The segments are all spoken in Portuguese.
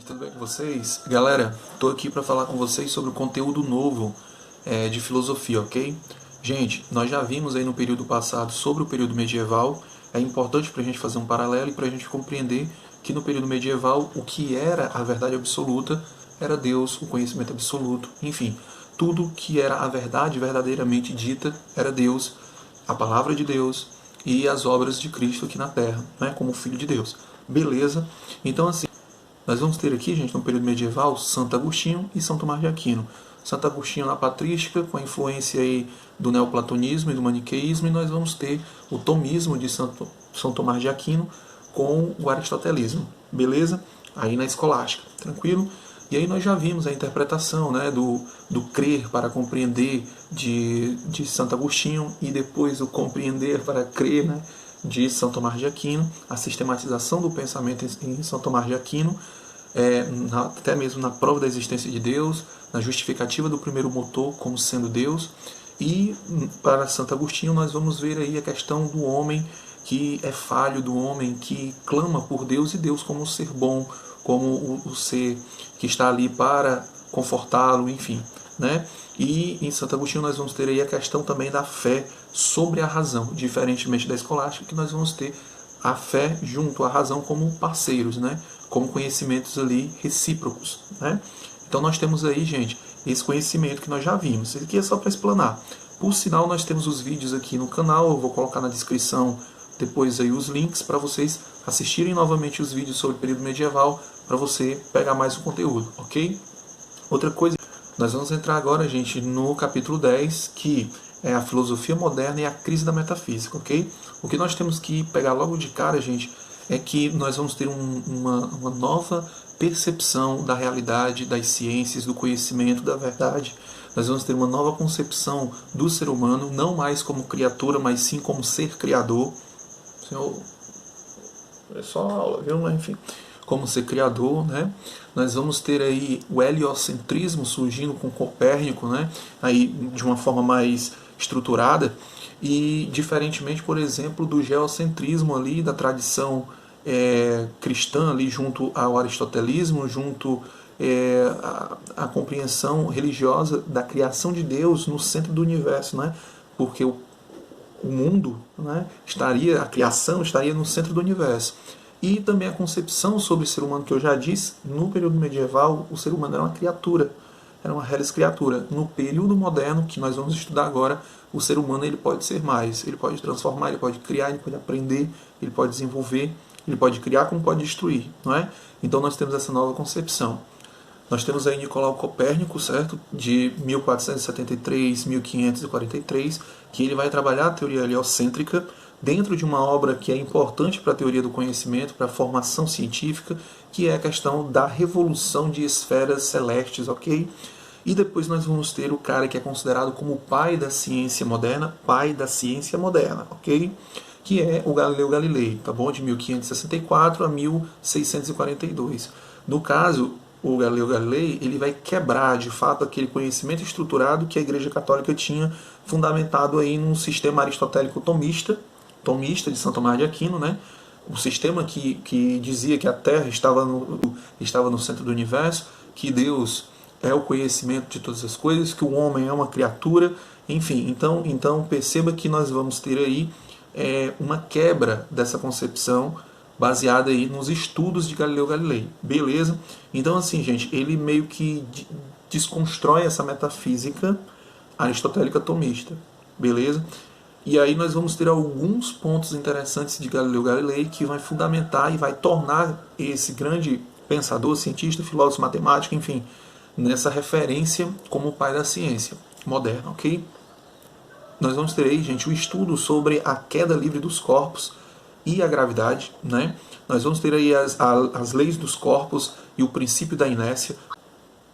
Tudo bem com vocês? Galera, tô aqui para falar com vocês sobre o conteúdo novo de filosofia, ok? Gente, nós já vimos aí no período passado sobre o período medieval. É importante para a gente fazer um paralelo e para a gente compreender que no período medieval o que era a verdade absoluta era Deus, o conhecimento absoluto, enfim, tudo que era a verdade verdadeiramente dita era Deus, a palavra de Deus e as obras de Cristo aqui na Terra, né, como Filho de Deus. Beleza? Então, assim, nós vamos ter aqui, gente, no período medieval, Santo Agostinho e São Tomás de Aquino. Santo Agostinho na patrística, com a influência aí do neoplatonismo e do maniqueísmo, e nós vamos ter o tomismo de São Tomás de Aquino com o aristotelismo. Beleza? Aí na escolástica, tranquilo? E aí nós já vimos a interpretação, né, do crer para compreender de Santo Agostinho e depois o compreender para crer, né, de São Tomás de Aquino, a sistematização do pensamento em São Tomás de Aquino, até mesmo na prova da existência de Deus, na justificativa do primeiro motor como sendo Deus. E para Santo Agostinho nós vamos ver aí a questão do homem que é falho, do homem que clama por Deus e Deus como um ser bom, como o ser que está ali para confortá-lo, enfim, né? E em Santo Agostinho nós vamos ter aí a questão também da fé sobre a razão, diferentemente da escolástica, que nós vamos ter a fé junto à razão como parceiros, né? Como conhecimentos ali recíprocos, né? Então nós temos aí, gente, esse conhecimento que nós já vimos. Isso aqui é só para explanar. Por sinal, nós temos os vídeos aqui no canal, eu vou colocar na descrição depois aí os links para vocês assistirem novamente os vídeos sobre o período medieval, para você pegar mais o conteúdo, ok? Outra coisa, nós vamos entrar agora, gente, no capítulo 10, que é a filosofia moderna e a crise da metafísica, ok? O que nós temos que pegar logo de cara, gente, é que nós vamos ter uma nova percepção da realidade, das ciências, do conhecimento, da verdade. Nós vamos ter uma nova concepção do ser humano, não mais como criatura, mas sim como ser criador. É só aula, viu? Mas, enfim, como ser criador, né? Nós vamos ter aí o heliocentrismo surgindo com Copérnico, né? Aí de uma forma mais estruturada e diferentemente, por exemplo, do geocentrismo ali da tradição cristã ali junto ao aristotelismo, junto à compreensão religiosa da criação de Deus no centro do universo, né? Porque o mundo, né, a criação estaria no centro do universo. E também a concepção sobre o ser humano, que eu já disse, no período medieval, o ser humano era uma criatura, era uma reles criatura. No período moderno, que nós vamos estudar agora, o ser humano ele pode ser mais, ele pode transformar, ele pode criar, ele pode aprender, ele pode desenvolver, ele pode criar como pode destruir, não é? Então nós temos essa nova concepção. Nós temos aí Nicolau Copérnico, certo? De 1473, 1543, que ele vai trabalhar a teoria heliocêntrica dentro de uma obra que é importante para a teoria do conhecimento, para a formação científica, que é a questão da revolução de esferas celestes, ok? E depois nós vamos ter o cara que é considerado como o pai da ciência moderna, ok? Que é o Galileu Galilei, tá bom? De 1564 a 1642. No caso, o Galileu Galilei ele vai quebrar, de fato, aquele conhecimento estruturado que a Igreja Católica tinha fundamentado aí num sistema aristotélico tomista de São Tomás de Aquino, né? Um sistema que dizia que a Terra estava no centro do universo, que Deus é o conhecimento de todas as coisas, que o homem é uma criatura, enfim. Então perceba que nós vamos ter aí uma quebra dessa concepção baseada aí nos estudos de Galileu Galilei, beleza? Então assim, gente, ele meio que desconstrói essa metafísica aristotélica tomista, beleza? E aí nós vamos ter alguns pontos interessantes de Galileu Galilei que vai fundamentar e vai tornar esse grande pensador, cientista, filósofo, matemático, enfim, nessa referência como o pai da ciência moderna, ok? Nós vamos ter aí, gente, o estudo sobre a queda livre dos corpos e a gravidade, né? Nós vamos ter aí as leis dos corpos e o princípio da inércia.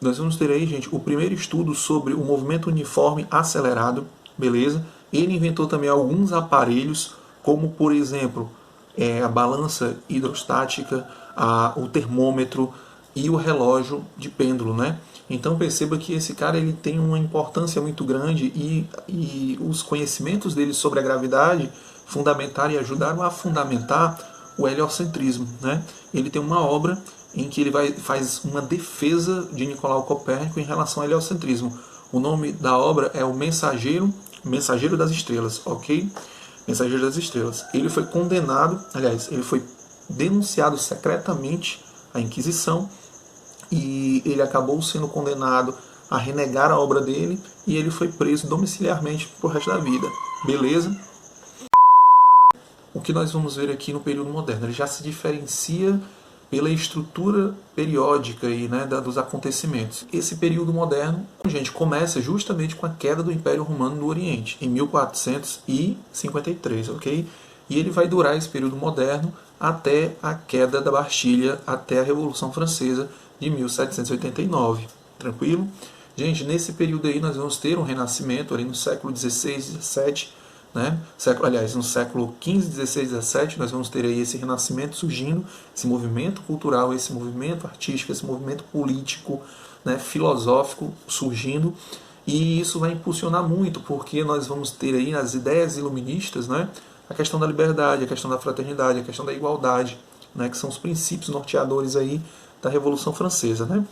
Nós vamos ter aí, gente, o primeiro estudo sobre o movimento uniforme acelerado, beleza? Ele inventou também alguns aparelhos, como, por exemplo, a balança hidrostática, o termômetro e o relógio de pêndulo, né? Então perceba que esse cara ele tem uma importância muito grande e os conhecimentos dele sobre a gravidade fundamentaram e ajudaram a fundamentar o heliocentrismo, né? Ele tem uma obra em que ele faz uma defesa de Nicolau Copérnico em relação ao heliocentrismo. O nome da obra é o Mensageiro das Estrelas, ok? Mensageiro das Estrelas. Ele foi condenado, aliás, ele foi denunciado secretamente à Inquisição e ele acabou sendo condenado a renegar a obra dele e ele foi preso domiciliarmente pro resto da vida. Beleza? O que nós vamos ver aqui no período moderno? Ele já se diferencia pela estrutura periódica aí, né, dos acontecimentos. Esse período moderno, gente, começa justamente com a queda do Império Romano no Oriente, em 1453, ok? E ele vai durar esse período moderno até a queda da Bastilha, até a Revolução Francesa de 1789. Tranquilo? Gente, nesse período aí nós vamos ter um renascimento ali no século XVI e XVII, né? No século XV, XVI, XVII, nós vamos ter aí esse renascimento surgindo, esse movimento cultural, esse movimento artístico, esse movimento político, né, filosófico surgindo, e isso vai impulsionar muito, porque nós vamos ter aí as ideias iluministas, né, a questão da liberdade, a questão da fraternidade, a questão da igualdade, né, que são os princípios norteadores aí da Revolução Francesa, né?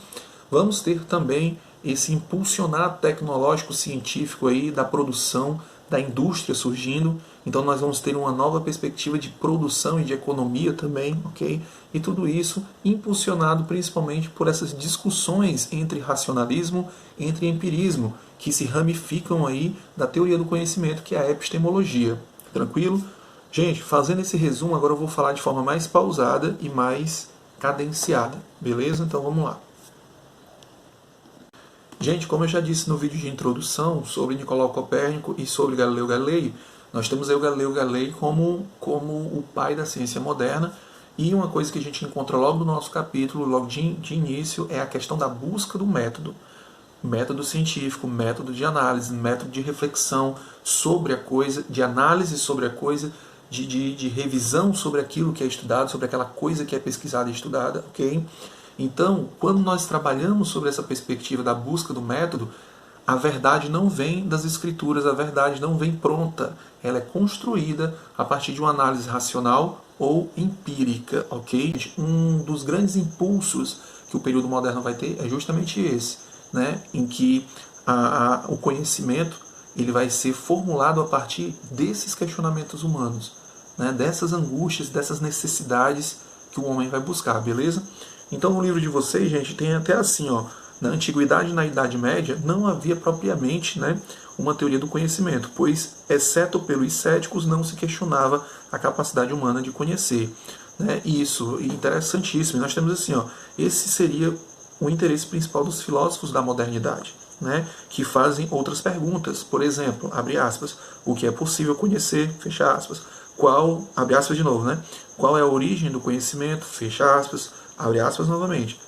Vamos ter também esse impulsionar tecnológico científico aí da produção da indústria surgindo, então nós vamos ter uma nova perspectiva de produção e de economia também, ok? E tudo isso impulsionado principalmente por essas discussões entre racionalismo e entre empirismo, que se ramificam aí da teoria do conhecimento, que é a epistemologia. Tranquilo? Gente, fazendo esse resumo, agora eu vou falar de forma mais pausada e mais cadenciada, beleza? Então vamos lá. Gente, como eu já disse no vídeo de introdução sobre Nicolau Copérnico e sobre Galileu Galilei, nós temos aí o Galileu Galilei como o pai da ciência moderna, e uma coisa que a gente encontra logo no nosso capítulo, logo de início, é a questão da busca do método. Método científico, método de análise, método de reflexão sobre a coisa, de análise sobre a coisa, de revisão sobre aquilo que é estudado, sobre aquela coisa que é pesquisada e estudada, ok? Então, quando nós trabalhamos sobre essa perspectiva da busca do método, a verdade não vem das escrituras, a verdade não vem pronta. Ela é construída a partir de uma análise racional ou empírica, ok? Um dos grandes impulsos que o período moderno vai ter é justamente esse, né? Em que o conhecimento ele vai ser formulado a partir desses questionamentos humanos, né? Dessas angústias, dessas necessidades que o homem vai buscar, beleza? Então no livro de vocês, gente, tem até assim, ó, na Antiguidade e na Idade Média não havia propriamente, né, uma teoria do conhecimento, pois, exceto pelos céticos, não se questionava a capacidade humana de conhecer, né? Isso, interessantíssimo. Nós temos assim, ó, esse seria o interesse principal dos filósofos da modernidade, né, que fazem outras perguntas. Por exemplo, abre aspas, o que é possível conhecer, fecha aspas. Abre aspas de novo, né? Qual é a origem do conhecimento, fecha aspas. Abre aspas novamente.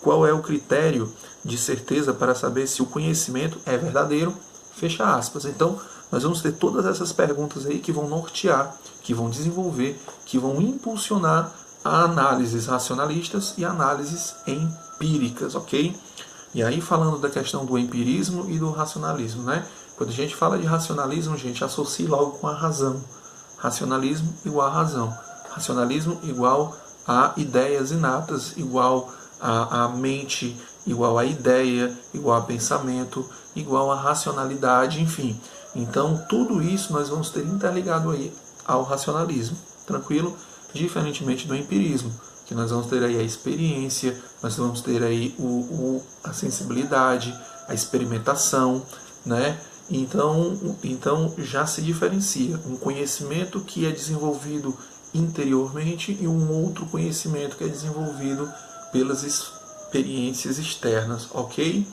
Qual é o critério de certeza para saber se o conhecimento é verdadeiro? Fecha aspas. Então, nós vamos ter todas essas perguntas aí que vão nortear, que vão desenvolver, que vão impulsionar a análises racionalistas e análises empíricas, ok? E aí, falando da questão do empirismo e do racionalismo, né? Quando a gente fala de racionalismo, a gente associa logo com a razão. Racionalismo igual a razão. Racionalismo igual a ideias inatas, igual a mente, igual a ideia, igual a pensamento, igual a racionalidade, enfim. Então, tudo isso nós vamos ter interligado aí ao racionalismo, tranquilo? Diferentemente do empirismo, que nós vamos ter aí a experiência, nós vamos ter aí a sensibilidade, a experimentação, né? Então já se diferencia um conhecimento que é desenvolvido interiormente e um outro conhecimento que é desenvolvido pelas experiências externas, ok?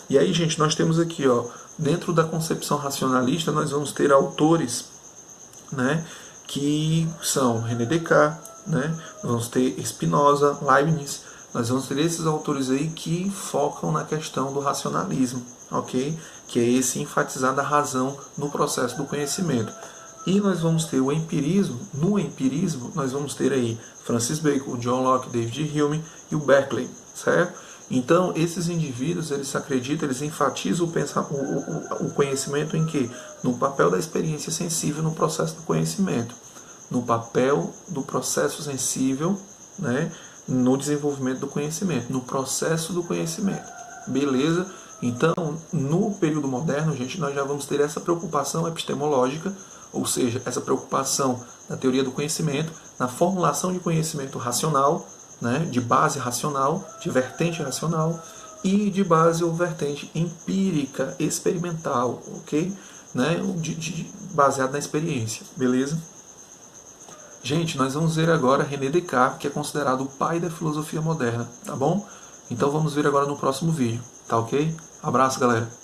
E aí, gente, nós temos aqui, ó, dentro da concepção racionalista, nós vamos ter autores, né, que são René Descartes, né, vamos ter Spinoza, Leibniz, nós vamos ter esses autores aí que focam na questão do racionalismo, ok? Que é esse enfatizar da razão no processo do conhecimento. E nós vamos ter o empirismo. No empirismo, nós vamos ter aí Francis Bacon, John Locke, David Hume e o Berkeley, certo? Então, esses indivíduos, eles acreditam, eles enfatizam o conhecimento em quê? No papel da experiência sensível no processo do conhecimento. no papel do processo sensível, né, no desenvolvimento do conhecimento, no processo do conhecimento. Beleza? Então, no período moderno, gente, nós já vamos ter essa preocupação epistemológica, ou seja, essa preocupação na teoria do conhecimento, na formulação de conhecimento racional, né, de base racional, de vertente racional, e de base ou vertente empírica, experimental, ok? Né, baseado na experiência, beleza? Gente, nós vamos ver agora René Descartes, que é considerado o pai da filosofia moderna, tá bom? Então vamos ver agora no próximo vídeo, tá ok? Abraço, galera!